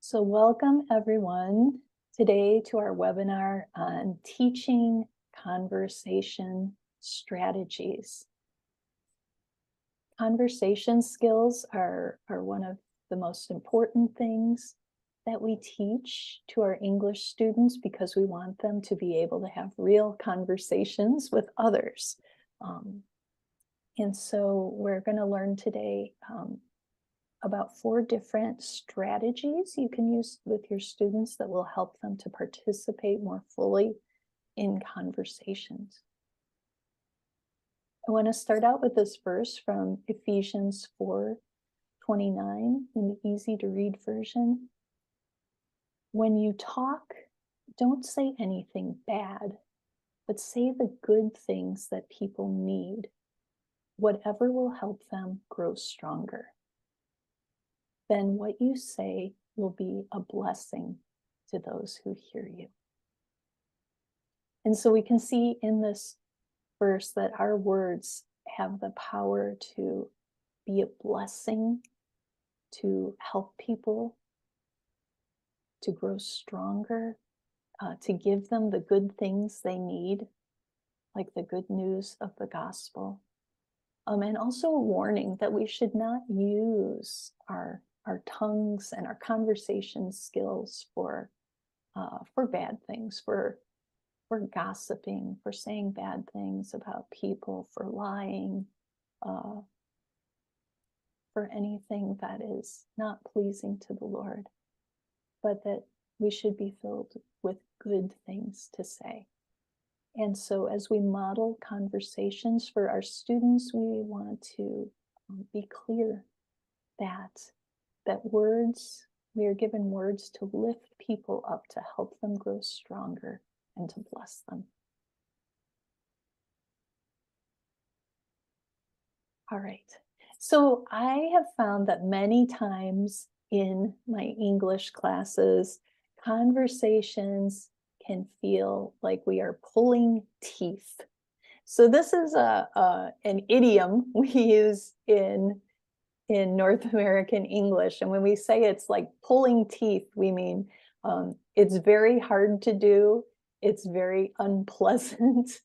So welcome everyone today to our webinar on teaching conversation strategies. Conversation skills are one of the most important things that we teach to our English students because we want them to be able to have real conversations with others. And so we're going to learn today about 4 different strategies you can use with your students that will help them to participate more fully in conversations. I want to start out with this verse from Ephesians 4:29 in the easy to read version. When you talk, don't say anything bad, but say the good things that people need, whatever will help them grow stronger. Then what you say will be a blessing to those who hear you. And so we can see in this verse that our words have the power to be a blessing, to help people, to grow stronger, to give them the good things they need, like the good news of the gospel. And also a warning that we should not use our tongues and our conversation skills for bad things, for gossiping, for saying bad things about people, for lying, for anything that is not pleasing to the Lord, but that we should be filled with good things to say. And so as we model conversations for our students, we want to be clear that words, we are given words to lift people up, to help them grow stronger and to bless them. All right. So I have found that many times in my English classes, conversations can feel like we are pulling teeth. So this is an idiom we use in North American English. And when we say it's like pulling teeth, we mean it's very hard to do. It's very unpleasant.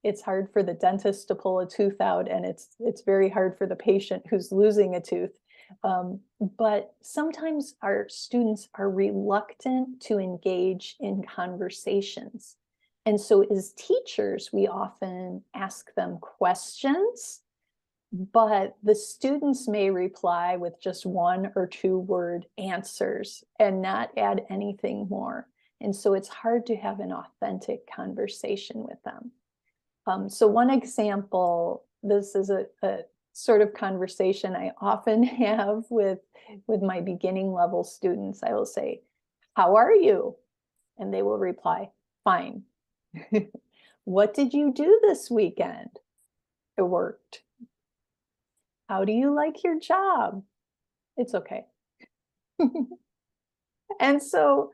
It's hard for the dentist to pull a tooth out, and it's very hard for the patient who's losing a tooth. But sometimes our students are reluctant to engage in conversations. And so as teachers, we often ask them questions, but the students may reply with just 1 or 2 word answers and not add anything more. And so it's hard to have an authentic conversation with them. So one example, this is a sort of conversation I often have with my beginning level students. I will say, "How are you?" And they will reply, "Fine." "What did you do this weekend?" "It worked." "How do you like your job?" "It's okay." And so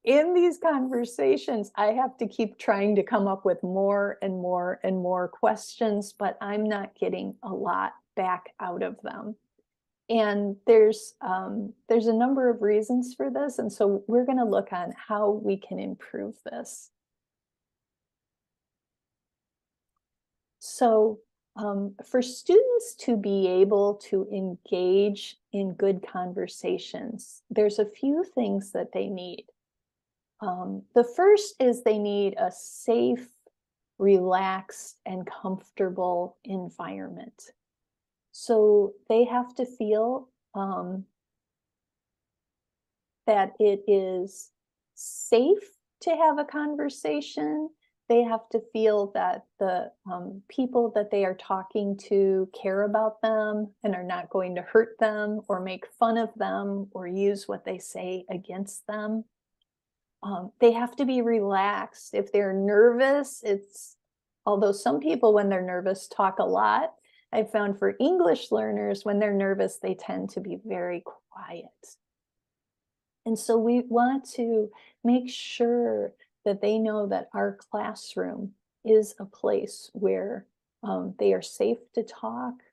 in these conversations, I have to keep trying to come up with more and more and more questions, but I'm not getting a lot back out of them. And there's a number of reasons for this, and so we're going to look on how we can improve this. So for students to be able to engage in good conversations, there's a few things that they need. The first is they need a safe, relaxed, and comfortable environment. So they have to feel that it is safe to have a conversation. They have to feel that the people that they are talking to care about them and are not going to hurt them or make fun of them or use what they say against them. They have to be relaxed. If they're nervous, although some people, when they're nervous, talk a lot. I've found for English learners, when they're nervous, they tend to be very quiet. And so we want to make sure that they know that our classroom is a place where they are safe to talk,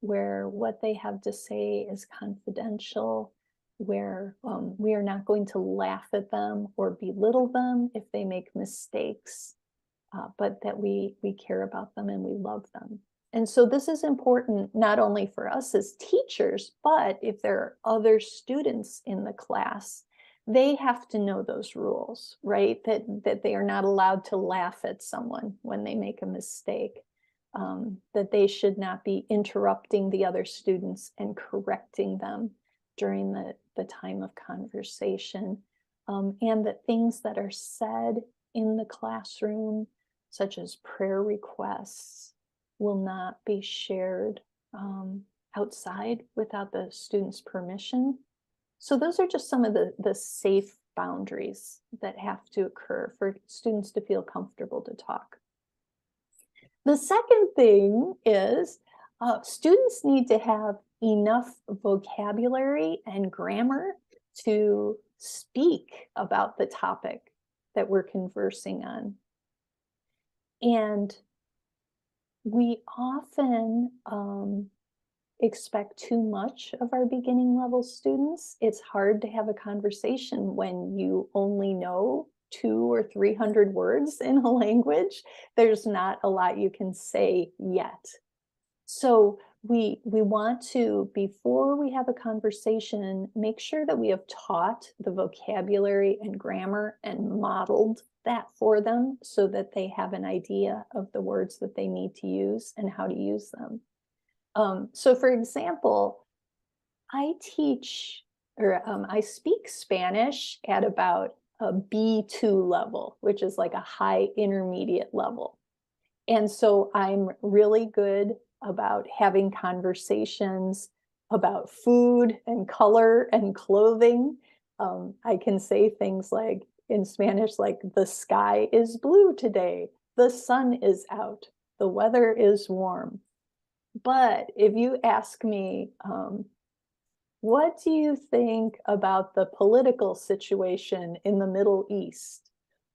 where what they have to say is confidential, where we are not going to laugh at them or belittle them if they make mistakes, but that we care about them and we love them. And so this is important not only for us as teachers, but if there are other students in the class, they have to know those rules, right? That they are not allowed to laugh at someone when they make a mistake, that they should not be interrupting the other students and correcting them during the time of conversation, and that things that are said in the classroom, such as prayer requests, will not be shared outside without the student's permission. So those are just some of the safe boundaries that have to occur for students to feel comfortable to talk. The second thing is students need to have enough vocabulary and grammar to speak about the topic that we're conversing on. And we often expect too much of our beginning level students. It's hard to have a conversation when you only know 200 or 300 words in a language. There's not a lot you can say yet. So we want to, before we have a conversation, make sure that we have taught the vocabulary and grammar and modeled that for them so that they have an idea of the words that they need to use and how to use them. So for example, I teach or I speak Spanish at about a B2 level, which is like a high intermediate level. And so I'm really good about having conversations about food and color and clothing. I can say things like in Spanish, like the sky is blue today, the sun is out, the weather is warm. But if you ask me, what do you think about the political situation in the Middle East?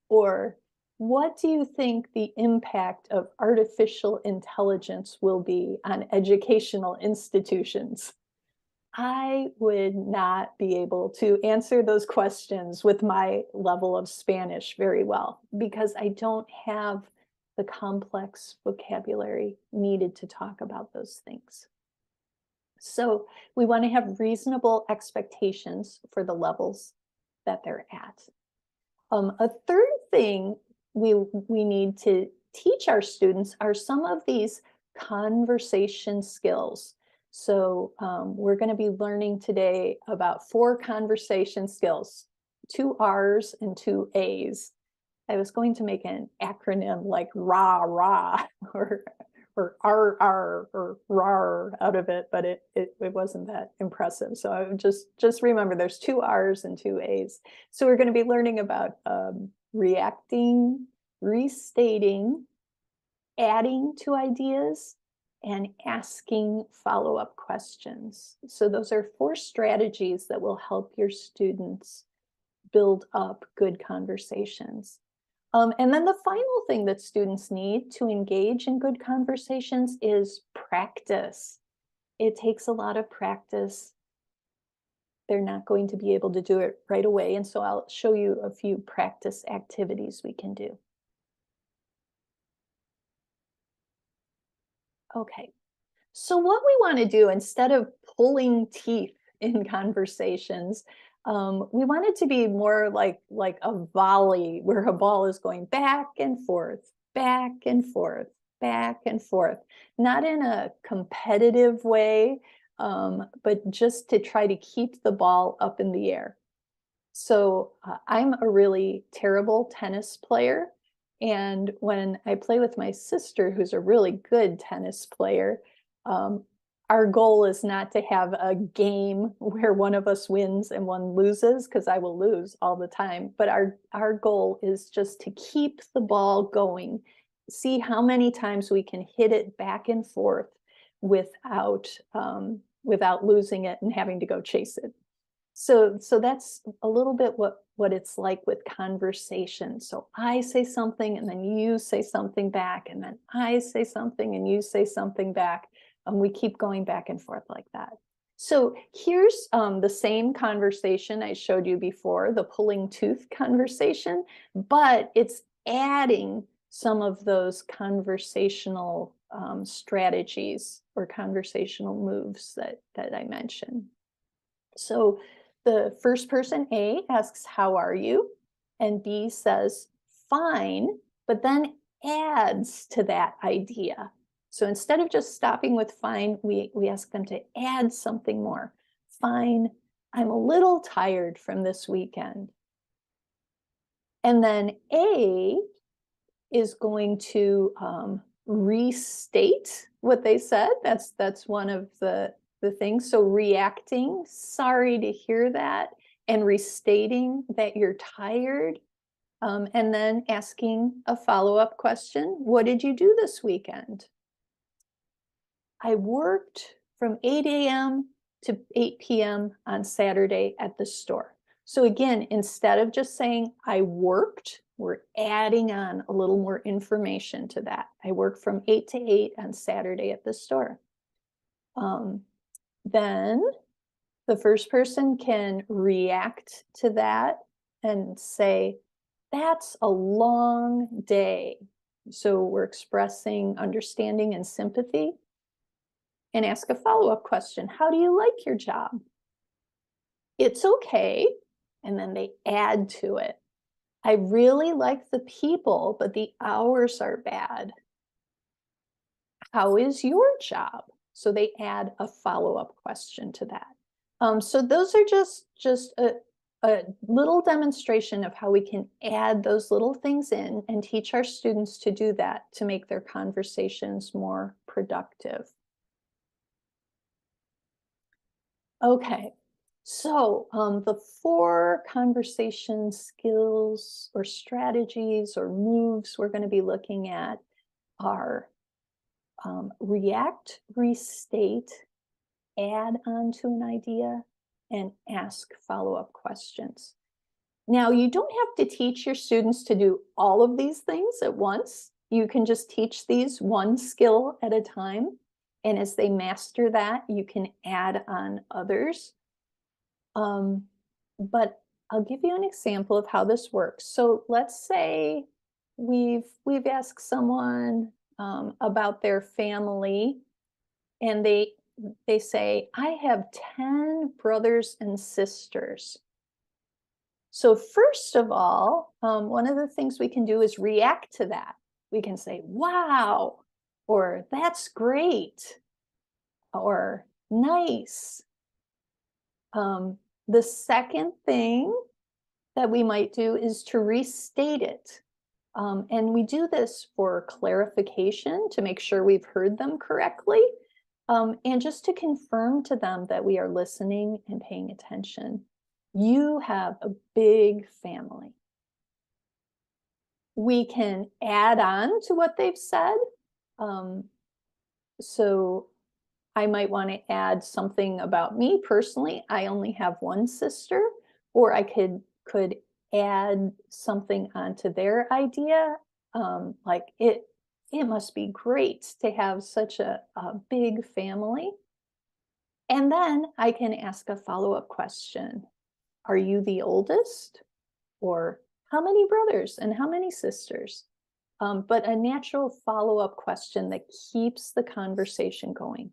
Or what do you think the impact of artificial intelligence will be on educational institutions? I would not be able to answer those questions with my level of Spanish very well because I don't have the complex vocabulary needed to talk about those things. So we want to have reasonable expectations for the levels that they're at. A third thing we need to teach our students are some of these conversation skills. So we're going to be learning today about 4 conversation skills, 2 R's and 2 A's. I was going to make an acronym like RA or RR or RAR out of it, but it wasn't that impressive. So I would just remember there's 2 R's and 2 A's. So we're going to be learning about reacting, restating, adding to ideas, and asking follow-up questions. So those are 4 strategies that will help your students build up good conversations. And then the final thing that students need to engage in good conversations is practice. It takes a lot of practice. They're not going to be able to do it right away. And so I'll show you a few practice activities we can do. Okay, so what we want to do instead of pulling teeth in conversations, we want it to be more like a volley where a ball is going back and forth, back and forth, back and forth, not in a competitive way, but just to try to keep the ball up in the air. So I'm a really terrible tennis player. And when I play with my sister, who's a really good tennis player, our goal is not to have a game where one of us wins and one loses, because I will lose all the time. But our goal is just to keep the ball going, see how many times we can hit it back and forth without losing it and having to go chase it. So that's a little bit what it's like with conversation. So I say something and then you say something back, and then I say something and you say something back. And we keep going back and forth like that. So here's the same conversation I showed you before, the pulling tooth conversation, but it's adding some of those conversational strategies or conversational moves that I mentioned. So the first person, A, asks, "How are you?" And B says, "Fine," but then adds to that idea. So instead of just stopping with fine, we ask them to add something more. Fine, I'm a little tired from this weekend. And then A is going to restate what they said. That's one of the things. So reacting, sorry to hear that, and restating that you're tired, and then asking a follow-up question. What did you do this weekend? I worked from 8 a.m. to 8 p.m. on Saturday at the store. So again, instead of just saying I worked, we're adding on a little more information to that. I worked from 8 to 8 on Saturday at the store. Then the first person can react to that and say, that's a long day. So we're expressing understanding and sympathy, and ask a follow-up question. How do you like your job? It's okay. And then they add to it. I really like the people, but the hours are bad. How is your job? So they add a follow-up question to that. So those are just a little demonstration of how we can add those little things in and teach our students to do that to make their conversations more productive. Okay, so the 4 conversation skills or strategies or moves we're going to be looking at are react, restate, add on to an idea, and ask follow-up questions. Now, you don't have to teach your students to do all of these things at once. You can just teach these one skill at a time. And as they master that, you can add on others. But I'll give you an example of how this works. So let's say we've asked someone about their family, and they say, I have 10 brothers and sisters. So first of all, one of the things we can do is react to that. We can say, wow, or that's great, or nice. The second thing that we might do is to restate it. And we do this for clarification to make sure we've heard them correctly, and just to confirm to them that we are listening and paying attention. You have a big family. We can add on to what they've said. So I might want to add something about me personally. I only have one sister, or I could add something onto their idea. Like it must be great to have such a big family. And then I can ask a follow-up question. Are you the oldest? Or how many brothers and how many sisters? But a natural follow-up question that keeps the conversation going.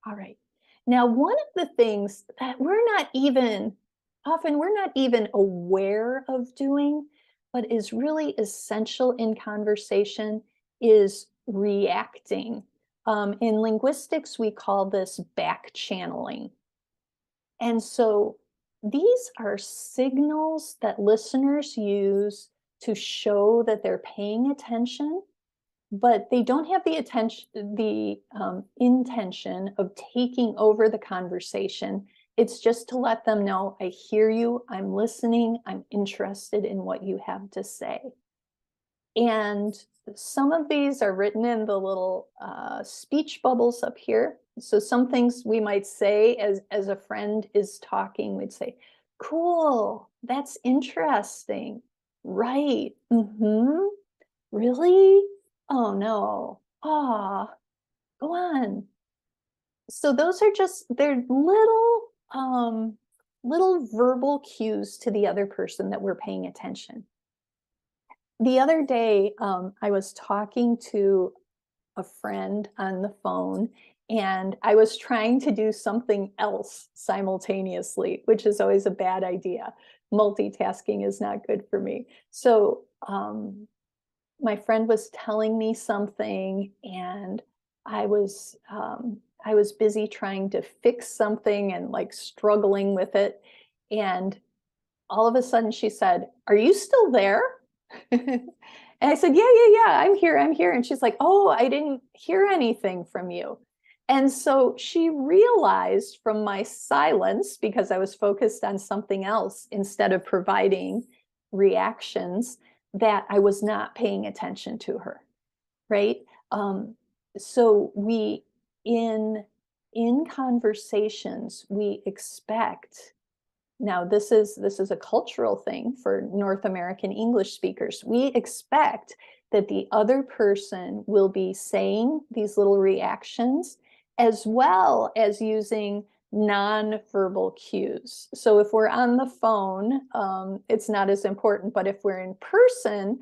All right. Now, one of the things that often we're not even aware of doing, but is really essential in conversation is reacting. In linguistics, we call this back channeling. And so these are signals that listeners use to show that they're paying attention, but they don't have the intention of taking over the conversation. It's just to let them know, I hear you, I'm listening, I'm interested in what you have to say. And some of these are written in the little speech bubbles up here. So some things we might say as a friend is talking, we'd say, cool, that's interesting. Right, really? Oh no, Ah, go on. So those are just, they're little verbal cues to the other person that we're paying attention. The other day, I was talking to a friend on the phone, and I was trying to do something else simultaneously, which is always a bad idea. Multitasking is not good for me. So my friend was telling me something, and I was busy trying to fix something and like struggling with it. And all of a sudden she said, "Are you still there?" And I said, "Yeah, yeah, yeah, I'm here, I'm here." And she's like, "Oh, I didn't hear anything from you." And so she realized from my silence, because I was focused on something else instead of providing reactions, that I was not paying attention to her, right? Um, so we in in conversations, we expect, now this is a cultural thing for North American English speakers. We expect that the other person will be saying these little reactions as well as using nonverbal cues. So if we're on the phone, it's not as important, but if we're in person,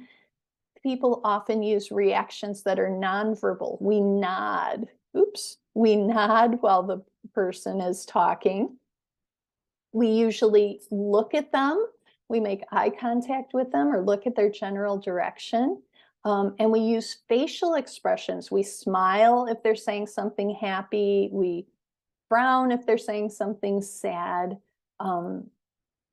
people often use reactions that are nonverbal. We nod. Oops. We nod while the person is talking. We usually look at them, we make eye contact with them or look at their general direction. And we use facial expressions. We smile if they're saying something happy. We frown if they're saying something sad.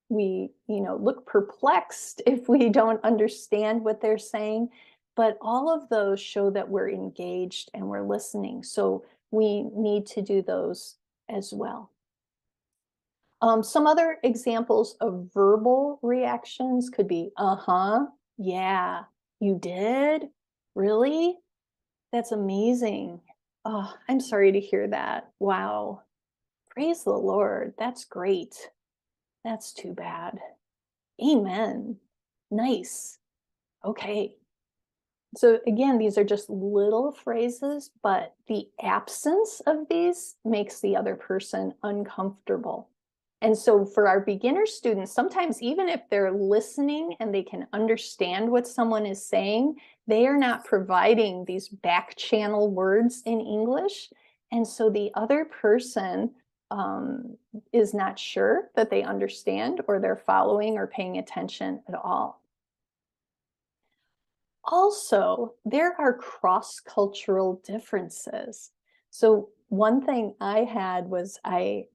We, look perplexed if we don't understand what they're saying. But all of those show that we're engaged and we're listening. So we need to do those as well. Some other examples of verbal reactions could be, uh-huh, yeah, you did? Really? That's amazing. Oh, I'm sorry to hear that. Wow. Praise the Lord. That's great. That's too bad. Amen. Nice. Okay. So again, these are just little phrases, but the absence of these makes the other person uncomfortable. And so for our beginner students, sometimes even if they're listening and they can understand what someone is saying, they are not providing these back channel words in English. And so the other person is not sure that they understand or they're following or paying attention at all. Also, there are cross-cultural differences. So one thing I had was I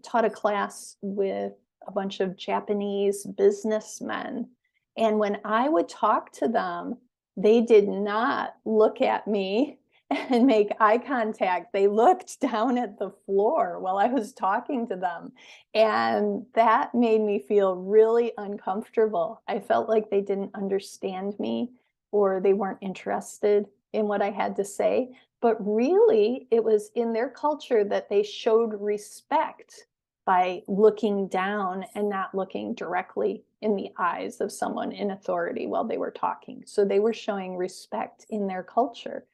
taught a class with a bunch of Japanese businessmen. And when I would talk to them, they did not look at me and make eye contact. They looked down at the floor while I was talking to them. And that made me feel really uncomfortable. I felt like they didn't understand me or they weren't interested in what I had to say. But really, it was in their culture that they showed respect by looking down and not looking directly in the eyes of someone in authority while they were talking. So they were showing respect in their culture.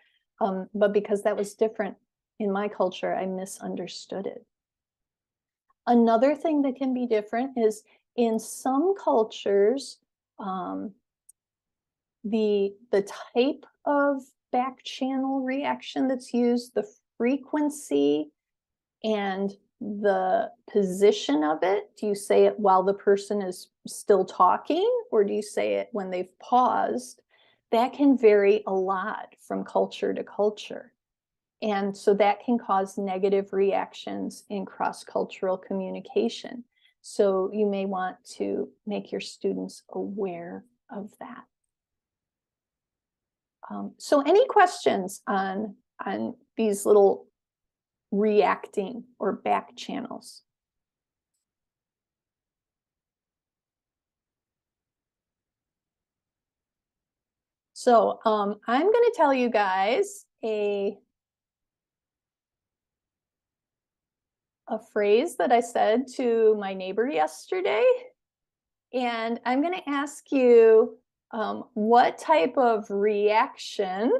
But because that was different in my culture, I misunderstood it. Another thing that can be different is in some cultures, the type of back channel reaction that's used, the frequency and the position of it. Do you say it while the person is still talking, or do you say it when they've paused? That can vary a lot from culture to culture. And so that can cause negative reactions in cross-cultural communication. So you may want to make your students aware of that. So any questions on these little reacting or back channels? So I'm going to tell you guys a phrase that I said to my neighbor yesterday. And I'm going to ask you what type of reaction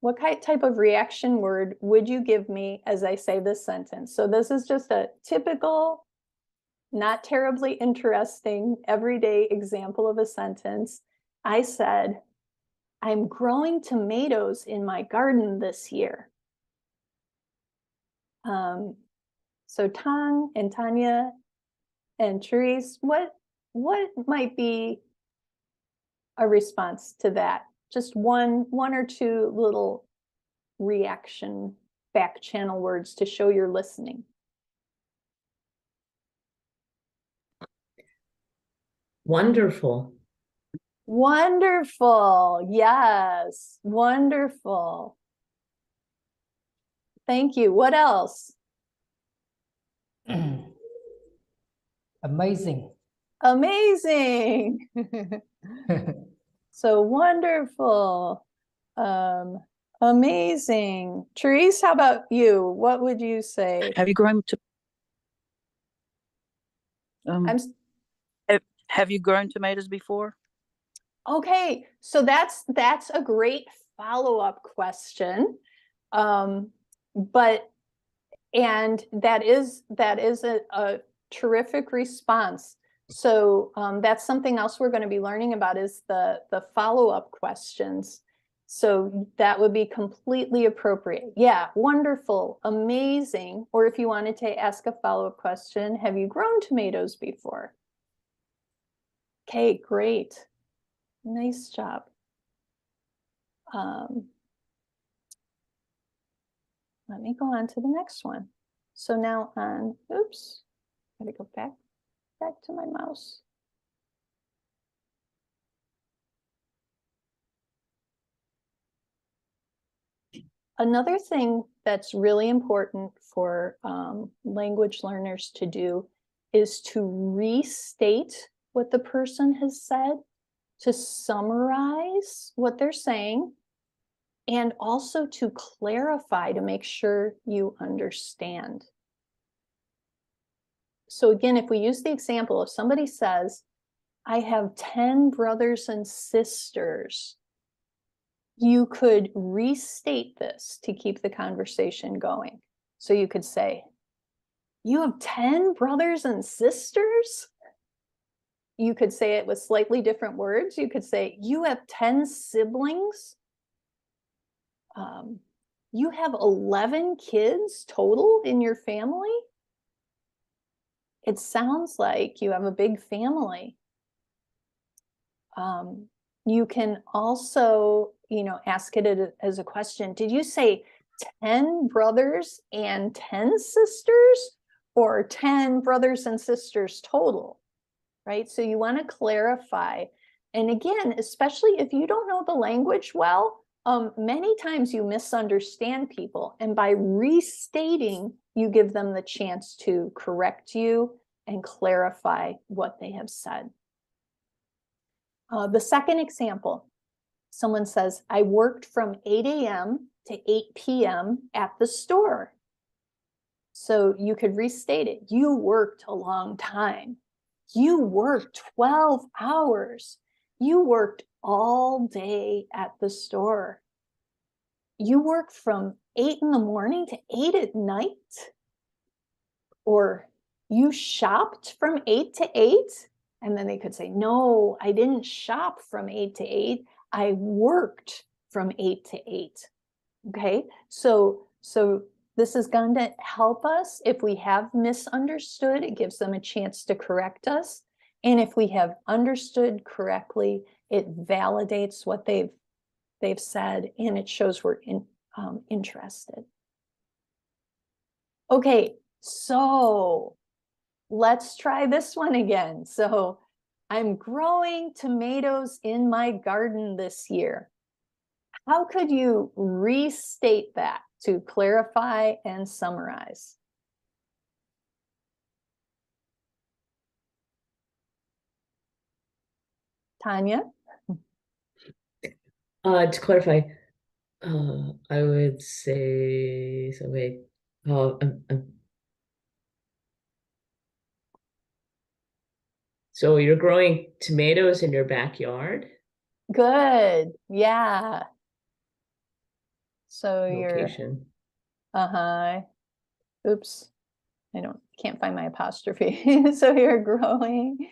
what type of reaction word would you give me as I say this sentence? So this is just a typical, not terribly interesting, everyday example of a sentence. I said, I'm growing tomatoes in my garden this year. So Tang and Tanya and Therese, what might be a response to that? Just one or two little reaction back channel words to show you're listening. Wonderful. Wonderful. Yes. Wonderful. Thank you. What else? Amazing. Amazing. So wonderful. Amazing. Therese, how about you? What would you say? Have you grown to have you grown tomatoes before? Okay, so that's a great follow-up question. But and that is a terrific response. So that's something else we're going to be learning about is the follow-up questions. So that would be completely appropriate. Yeah, wonderful, amazing. Or if you wanted to ask a follow-up question, have you grown tomatoes before? Okay, great. Nice job. Let me go on to the next one. So now on, oops, gotta go back to my mouse. Another thing that's really important for language learners to do is to restate what the person has said, to summarize what they're saying, and also to clarify to make sure you understand. So again, if we use the example, if somebody says, I have 10 brothers and sisters, you could restate this to keep the conversation going. So you could say, you have 10 brothers and sisters? You could say it with slightly different words. You could say, you have 10 siblings? You have 11 kids total in your family? It sounds like you have a big family. You can also, ask it as a question. Did you say 10 brothers and 10 sisters, or 10 brothers and sisters total? Right? So you want to clarify. And again, especially if you don't know the language well, many times you misunderstand people. And by restating, you give them the chance to correct you and clarify what they have said. The second example, someone says, I worked from 8 a.m. to 8 p.m. at the store. So you could restate it. You worked a long time. You worked 12 hours. You worked all day at the store. You worked from 8 in the morning to 8 at night. Or you shopped from 8 to 8. And then they could say, no, I didn't shop from 8 to 8. I worked from 8 to 8. Okay, so this is going to help us. If we have misunderstood, it gives them a chance to correct us. And if we have understood correctly, it validates what they've said, and it shows we're interested. Okay, so let's try this one again. So I'm growing tomatoes in my garden this year. How could you restate that to clarify and summarize? Tanya? To clarify, I would say, so wait, so you're growing tomatoes in your backyard? Good, yeah. So you're, location. oops, can't find my apostrophe. So you're growing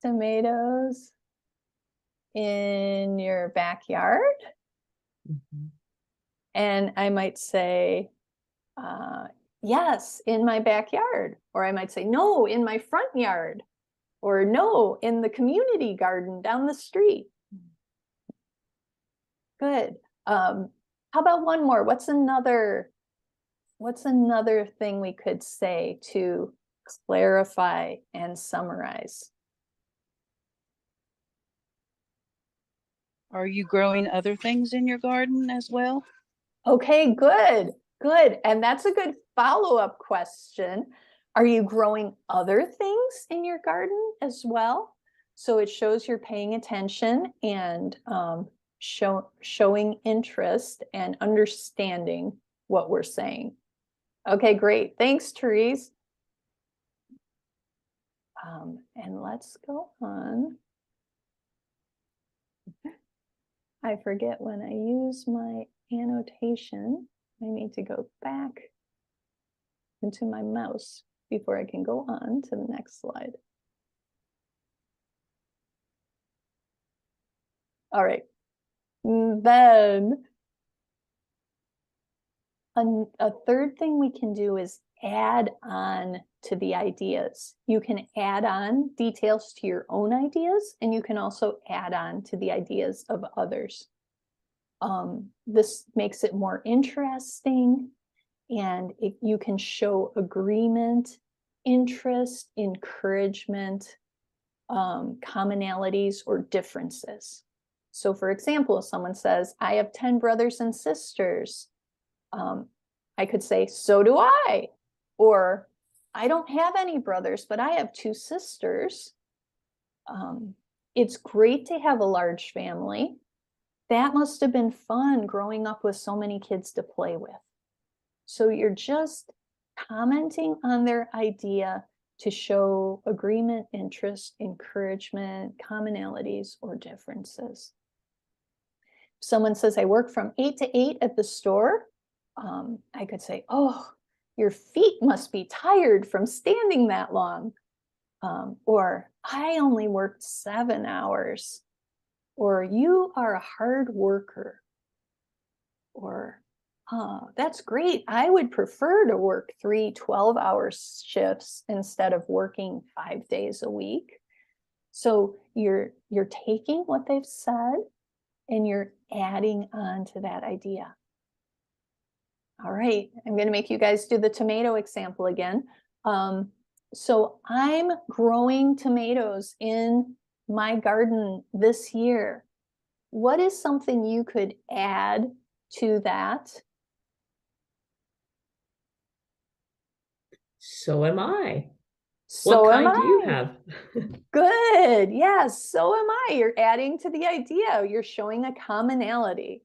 tomatoes in your backyard. Mhm. And I might say, yes, in my backyard. Or I might say, no, in my front yard. Or no, in the community garden down the street. Good. How about one more? What's another thing we could say to clarify and summarize? Are you growing other things in your garden as well? Okay, good, good. And that's a good follow-up question. Are you growing other things in your garden as well? So it shows you're paying attention and showing interest and understanding what we're saying. Okay, great. Thanks, Therese. And let's go on. I forget when I use my annotation. I need to go back into my mouse before I can go on to the next slide. All right. Then a third thing we can do is add on to the ideas. You can add on details to your own ideas, and you can also add on to the ideas of others. This makes it more interesting, and you can show agreement, interest, encouragement, commonalities, or differences. So for example, if someone says, I have 10 brothers and sisters, I could say, so do I. Or I don't have any brothers, but I have 2 sisters. It's great to have a large family. That must have been fun growing up with so many kids to play with. So you're just commenting on their idea to show agreement, interest, encouragement, commonalities, or differences. If someone says, I work from 8 to 8 at the store, I could say, oh, your feet must be tired from standing that long. Or I only worked 7 hours. Or you are a hard worker. Or, oh, that's great. I would prefer to work 3 12-hour shifts instead of working 5 days a week. So you're taking what they've said and you're adding on to that idea. All right, I'm going to make you guys do the tomato example again. So I'm growing tomatoes in my garden this year. What is something you could add to that? So am I. So What am kind do you I. have? Good. Yes, so am I. You're adding to the idea. You're showing a commonality.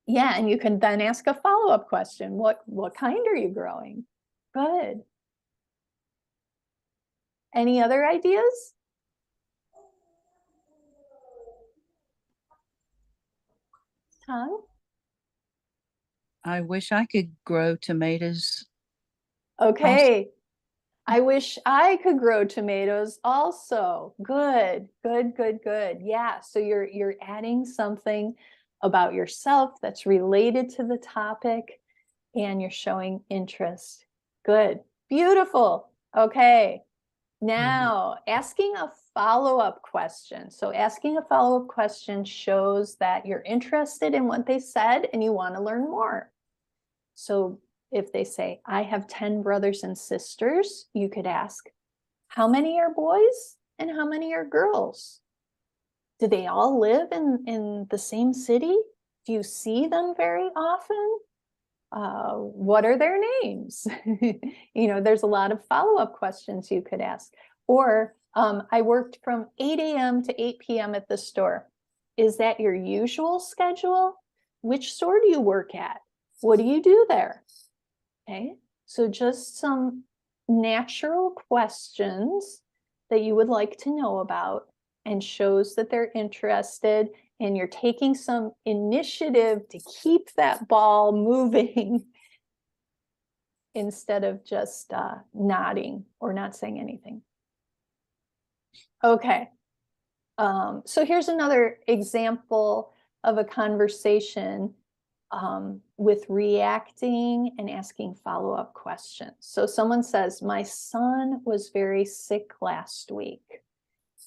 Yeah, and you can then ask a follow-up question. What kind are you growing? Good. Any other ideas? Tom? I wish I could grow tomatoes. Okay. I wish I could grow tomatoes also. Good, good, good, good. Yeah, so you're adding something about yourself that's related to the topic and you're showing interest. Good, beautiful. Okay, now asking a follow-up question. So asking a follow-up question shows that you're interested in what they said and you want to learn more. So if they say, I have 10 brothers and sisters, you could ask, how many are boys and how many are girls? Do they all live in the same city? Do you see them very often? What are their names? There's a lot of follow-up questions you could ask. Or I worked from 8 a.m. to 8 p.m. at the store. Is that your usual schedule? Which store do you work at? What do you do there? Okay, so just some natural questions that you would like to know about and shows that they're interested, and you're taking some initiative to keep that ball moving instead of just nodding or not saying anything. Okay. So here's another example of a conversation with reacting and asking follow-up questions. So someone says, my son was very sick last week.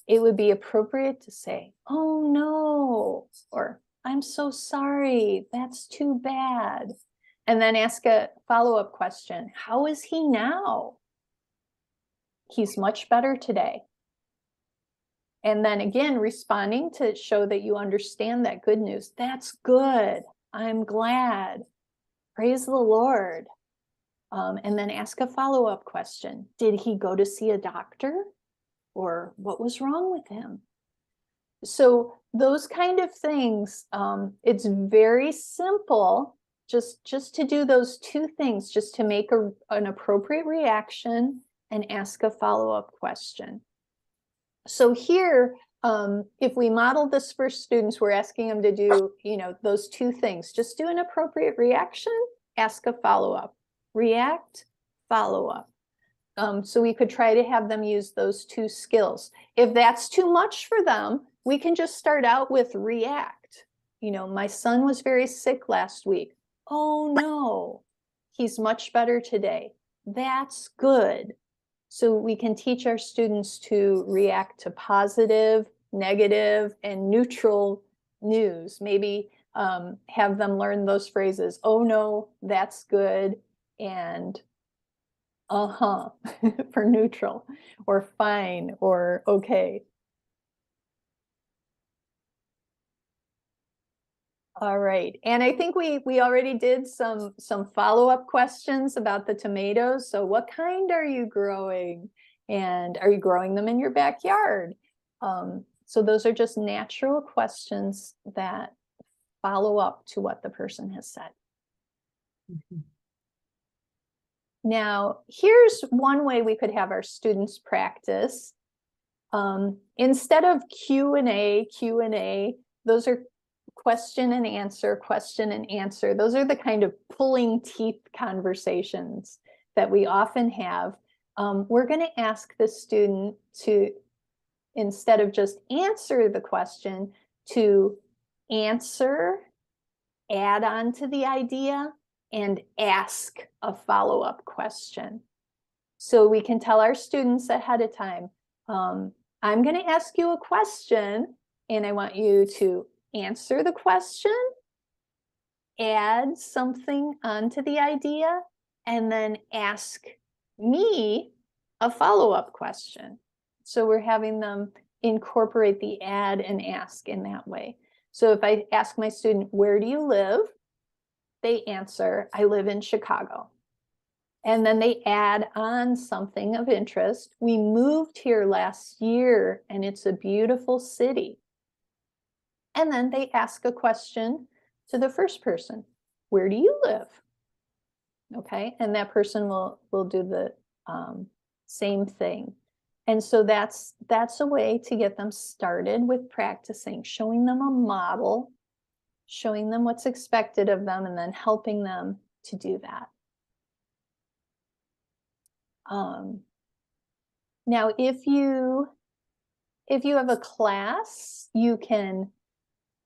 It would be appropriate to say, oh no, or I'm so sorry, that's too bad. And then ask a follow-up question. How is he now? He's much better today. And then again, responding to show that you understand that good news. That's good. I'm glad. Praise the Lord. And then ask a follow-up question. Did he go to see a doctor? Or what was wrong with him? So those kind of things, it's very simple just to do those two things, just to make an appropriate reaction and ask a follow-up question. So here, if we model this for students, we're asking them to do, those two things. Just do an appropriate reaction, ask a follow-up. React, follow-up. So we could try to have them use those two skills. If that's too much for them, we can just start out with react. My son was very sick last week. Oh no, he's much better today. That's good. So we can teach our students to react to positive, negative, and neutral news. Maybe have them learn those phrases. Oh no, that's good. And uh-huh for neutral, or fine, or okay. All right, and I think we already did some follow-up questions about the tomatoes. So what kind are you growing? And are you growing them in your backyard? So those are just natural questions that follow up to what the person has said. Mhm. Now, here's one way we could have our students practice. Instead of Q&A, those are question and answer. Those are the kind of pulling teeth conversations that we often have. We're going to ask the student to, instead of just answer the question, to answer, add on to the idea, and ask a follow-up question. So we can tell our students ahead of time, I'm going to ask you a question, and I want you to answer the question, add something onto the idea, and then ask me a follow-up question. So we're having them incorporate the add and ask in that way. So if I ask my student, where do you live? They answer, I live in Chicago. And then they add on something of interest. We moved here last year and it's a beautiful city. And then they ask a question to the first person. Where do you live? Okay, and that person will do the same thing. And so that's a way to get them started with practicing, showing them a model, showing them what's expected of them, and then helping them to do that. Now, if you have a class, you can,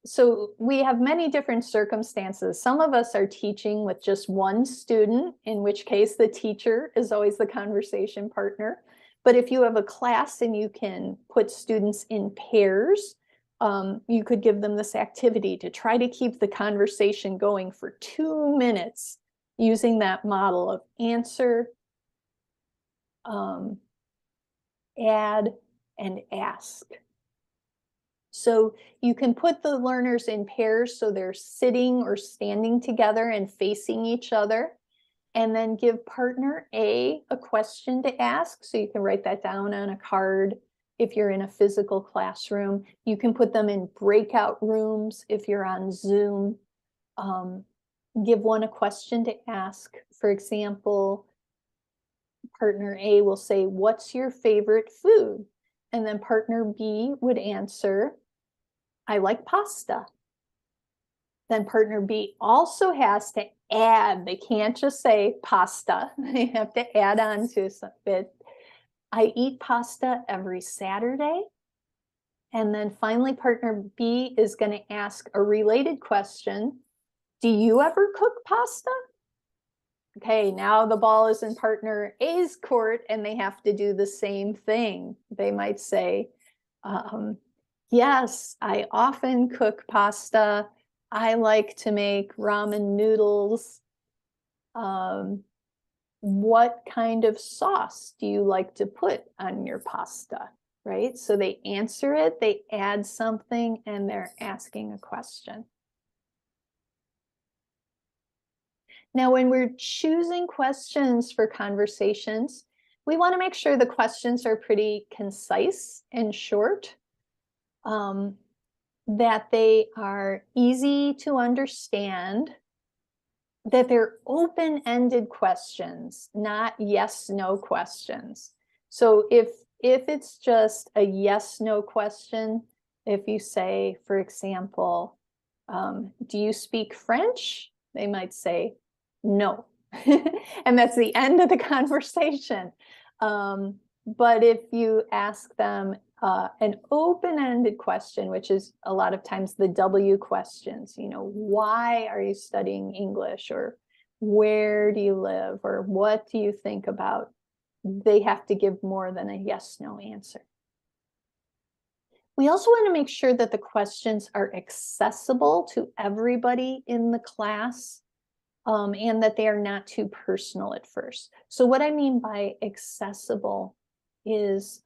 so we have many different circumstances. Some of us are teaching with just one student, in which case the teacher is always the conversation partner. But if you have a class and you can put students in pairs, you could give them this activity to try to keep the conversation going for 2 minutes using that model of answer, add, and ask. So you can put the learners in pairs so they're sitting or standing together and facing each other, and then give partner A a question to ask. So you can write that down on a card if you're in a physical classroom. You can put them in breakout rooms if you're on Zoom. Give one a question to ask. For example, partner A will say, what's your favorite food? And then partner B would answer, I like pasta. Then partner B also has to add, they can't just say pasta, they have to add on to it. I eat pasta every Saturday. And then finally, partner B is going to ask a related question. Do you ever cook pasta? Okay, now the ball is in partner A's court and they have to do the same thing. They might say, yes, I often cook pasta. I like to make ramen noodles. What kind of sauce do you like to put on your pasta? Right? So they answer it, they add something, and they're asking a question. Now, when we're choosing questions for conversations, we want to make sure the questions are pretty concise and short, that they are easy to understand, that they're open-ended questions, not yes/no questions. So if it's just a yes/no question, if you say, for example, do you speak French? They might say, no. And that's the end of the conversation. But if you ask them an open-ended question, which is a lot of times the W questions, why are you studying English? Or where do you live? Or what do you think about? They have to give more than a yes/no answer. We also want to make sure that the questions are accessible to everybody in the class, and that they are not too personal at first. So what I mean by accessible is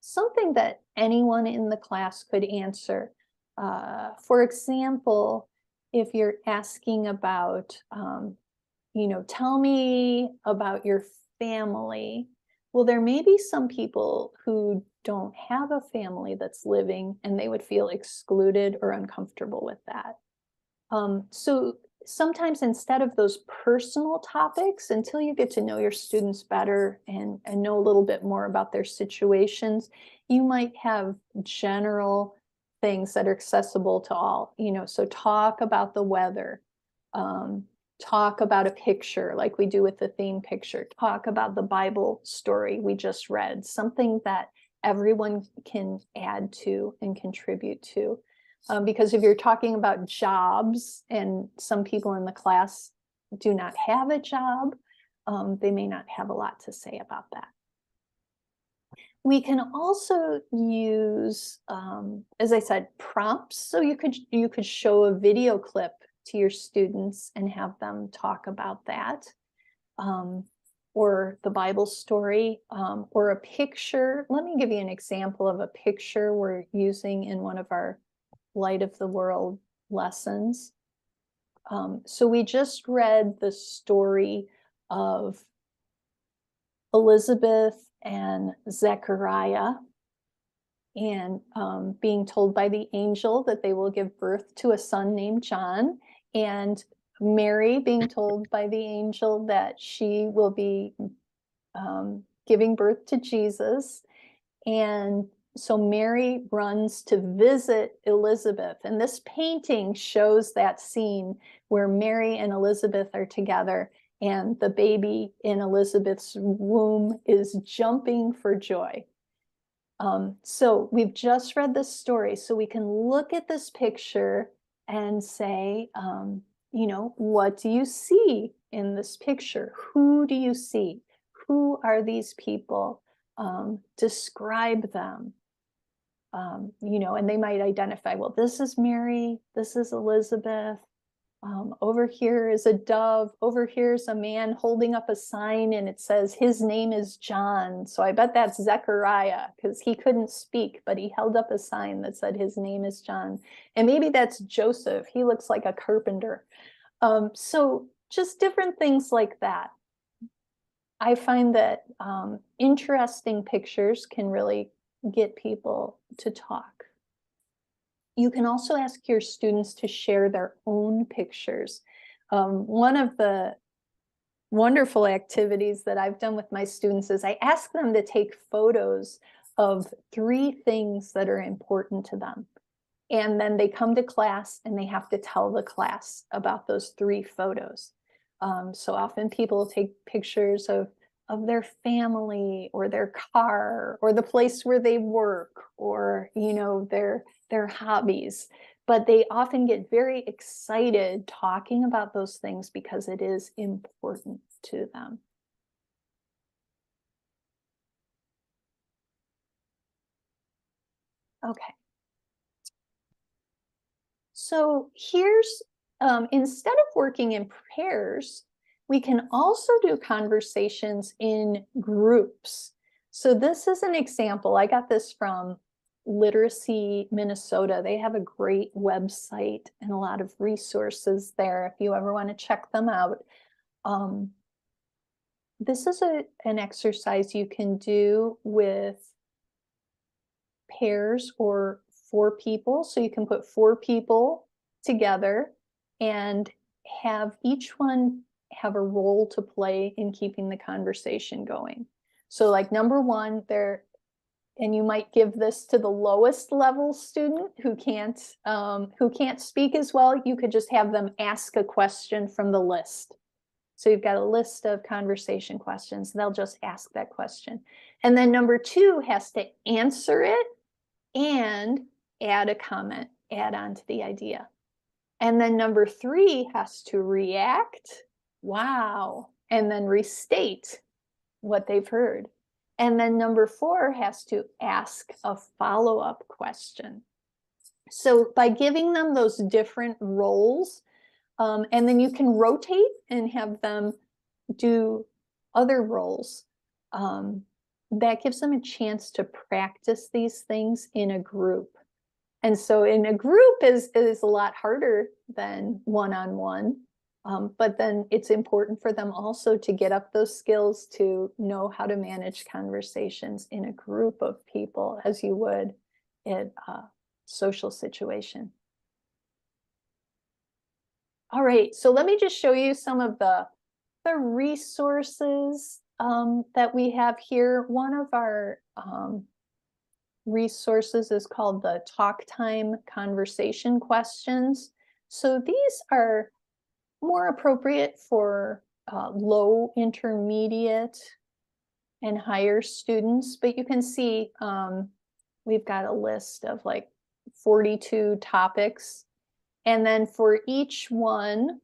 something that anyone in the class could answer. For example, if you're asking about, tell me about your family. Well, there may be some people who don't have a family that's living and they would feel excluded or uncomfortable with that. So sometimes instead of those personal topics, until you get to know your students better and know a little bit more about their situations, you might have general things that are accessible to all. So talk about the weather, talk about a picture like we do with the theme picture, talk about the Bible story we just read, something that everyone can add to and contribute to. Because if you're talking about jobs and some people in the class do not have a job, they may not have a lot to say about that. We can also use, as I said, prompts. So you could show a video clip to your students and have them talk about that, or the Bible story, or a picture. Let me give you an example of a picture we're using in one of our Light of the World lessons. So we just read the story of Elizabeth and Zechariah, and being told by the angel that they will give birth to a son named John, and Mary being told by the angel that she will be giving birth to Jesus. And so Mary runs to visit Elizabeth, and this painting shows that scene where Mary and Elizabeth are together, and the baby in Elizabeth's womb is jumping for joy. So we've just read this story, so we can look at this picture and say, what do you see in this picture? Who do you see? Who are these people? Describe them. And they might identify, well, this is Mary, this is Elizabeth, over here is a dove, over here's a man holding up a sign and it says his name is John. So I bet that's Zechariah, because he couldn't speak, but he held up a sign that said his name is John. And maybe that's Joseph, he looks like a carpenter. So just different things like that. I find that interesting pictures can really get people to talk. You can also ask your students to share their own pictures. One of the wonderful activities that I've done with my students is I ask them to take photos of 3 things that are important to them. And then they come to class and they have to tell the class about those 3 photos. So often people take pictures of their family or their car or the place where they work or, you know, their hobbies. But they often get very excited talking about those things because it is important to them. Okay. So here's, instead of working in pairs, we can also do conversations in groups. So this is an example. I got this from Literacy Minnesota. They have a great website and a lot of resources there if you ever want to check them out. This is an exercise you can do with pairs or 4 people. So you can put 4 people together and have each one have a role to play in keeping the conversation going. So like number 1, and you might give this to the lowest level student who can't speak as well. You could just have them ask a question from the list. So you've got a list of conversation questions. They'll just ask that question. And then number 2 has to answer it and add a comment, add on to the idea. And then number 3 has to react, wow, and then restate what they've heard. And then number 4 has to ask a follow-up question. So by giving them those different roles, and then you can rotate and have them do other roles, that gives them a chance to practice these things in a group. And so in a group is a lot harder than one-on-one, but then it's important for them also to get up those skills to know how to manage conversations in a group of people as you would in a social situation. All right, so let me just show you some of the resources that we have here. One of our resources is called the Talk Time Conversation Questions. So these are more appropriate for low, intermediate, and higher students, but you can see we've got a list of like 42 topics. And then for each one,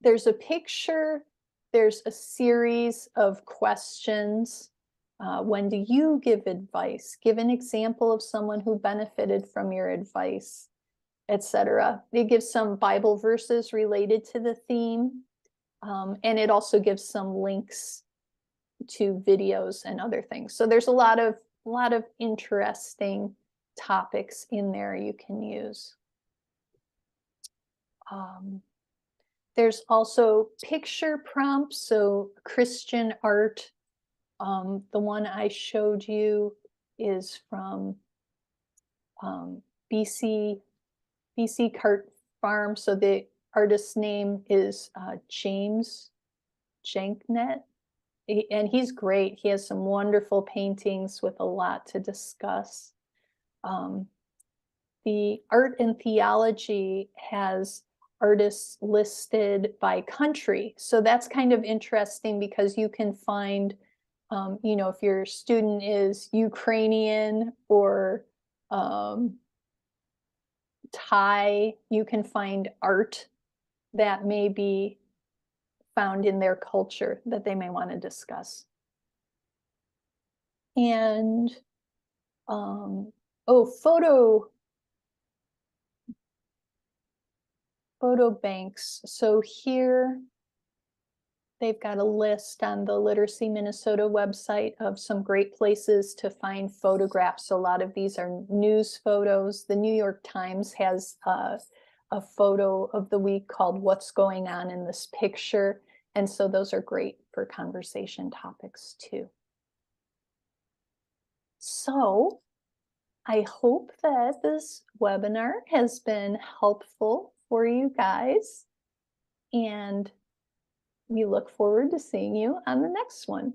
there's a picture, there's a series of questions. When do you give advice? Give an example of someone who benefited from your advice, etc. They give some Bible verses related to the theme, and it also gives some links to videos and other things. So there's a lot of interesting topics in there you can use. There's also picture prompts, so Christian art. The one I showed you is from BC Cart Farm. So the artist's name is James Janknet, and he's great. He has some wonderful paintings with a lot to discuss. The Art and Theology has artists listed by country. So that's kind of interesting because you can find, you know, if your student is Ukrainian or Thai, you can find art that may be found in their culture that they may want to discuss. And, photo banks. So here they've got a list on the Literacy Minnesota website of some great places to find photographs. So a lot of these are news photos. The New York Times has a photo of the week called What's Going On in This Picture. And so those are great for conversation topics too. So I hope that this webinar has been helpful for you guys, and we look forward to seeing you on the next one.